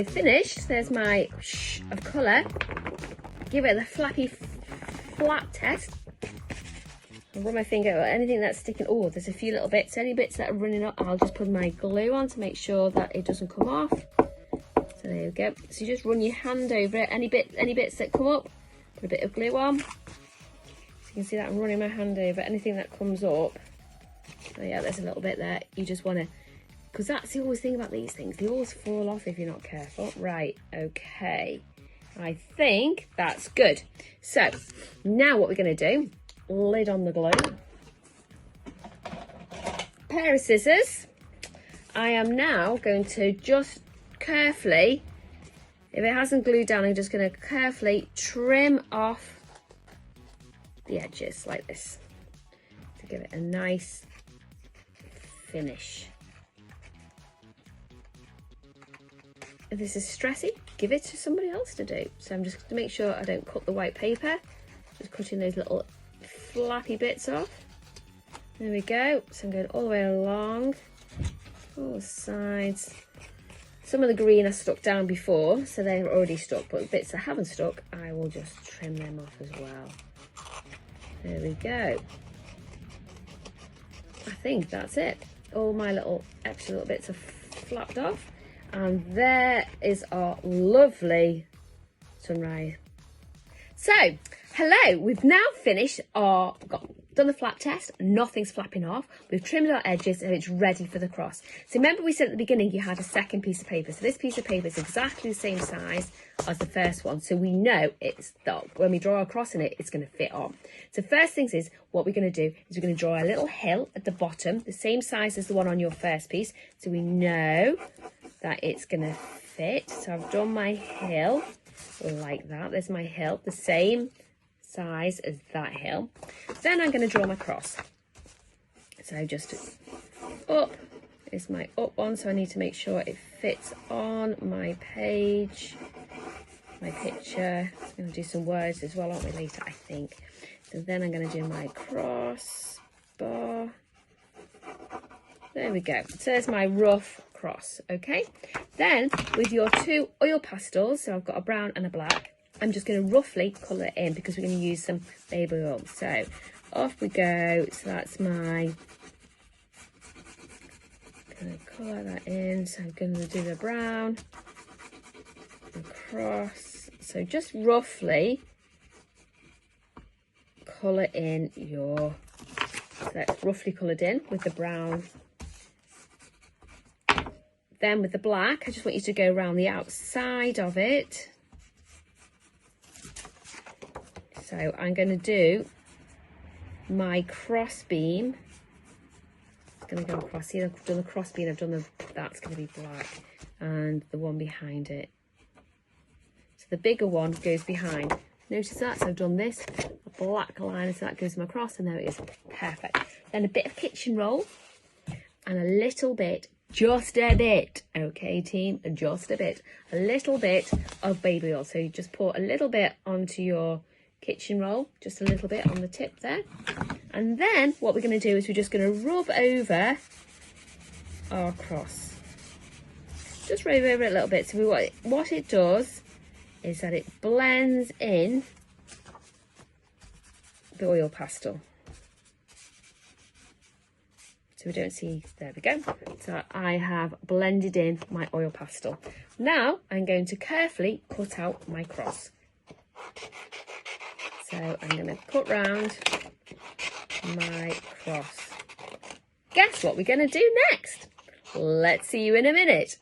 So finished. There's my of colour. Give it the flappy flap test. I'll run my finger or anything that's sticking. Oh, there's a few little bits. Any bits that are running up, I'll just put my glue on to make sure that it doesn't come off. So there you go. So you just run your hand over it. Any bits that come up, put a bit of glue on. So you can see that I'm running my hand over anything that comes up. Oh yeah, there's a little bit there. You just want to, because that's the always thing about these things. They always fall off if you're not careful. Right, okay. I think that's good. So now what we're going to do, lid on the glue, pair of scissors. I am now going to just carefully, if it hasn't glued down, I'm just going to carefully trim off the edges like this to give it a nice finish. If this is stressy, give it to somebody else to do. So I'm just going to make sure I don't cut the white paper, just cutting those little flappy bits off. There we go. So I'm going all the way along, all sides. Some of the green are stuck down before, so they're already stuck, but the bits that haven't stuck, I will just trim them off as well. There we go. I think that's it. All my little extra little bits are flapped off. And there is our lovely sunrise. So, hello, we've now finished done the flap test. Nothing's flapping off. We've trimmed our edges and it's ready for the cross. So remember we said at the beginning you had a second piece of paper. So this piece of paper is exactly the same size as the first one. So we know when we draw a cross in it, it's going to fit on. So first things is, what we're going to do is we're going to draw a little hill at the bottom, the same size as the one on your first piece. So we know that it's going to fit. So I've done my hill like that. There's my hill, the same size as that hill. Then I'm going to draw my cross. So just up is my up one, so I need to make sure it fits on my page, my picture. I'm going to do some words as well, aren't we, later, I think. So then I'm going to do my cross bar. There we go. So there's my rough cross. Okay, then with your two oil pastels, so I've got a brown and a black, I'm just going to roughly colour it in because we're going to use some baby oil. So off we go. So that's my, going to colour that in. So I'm going to do the brown across. So just roughly colour in your, so that's roughly coloured in with the brown. Then with the black, I just want you to go around the outside of it. So I'm going to do my cross beam. It's going to go across. See, I've done the cross beam. That's going to be black, and the one behind it. So the bigger one goes behind. Notice that. So I've done this, a black line, so that goes my cross, and there it is. Perfect. Then a bit of kitchen roll, and a little bit. Just a bit, okay team, just a little bit of baby oil. So you just pour a little bit onto your kitchen roll, just a little bit on the tip there. And then what we're going to do is we're just going to rub over our cross. Just rub over it a little bit. So what it does is that it blends in the oil pastel. So we don't see, there we go. So I have blended in my oil pastel. Now I'm going to carefully cut out my cross. So I'm going to cut round my cross. Guess what we're going to do next? Let's see you in a minute.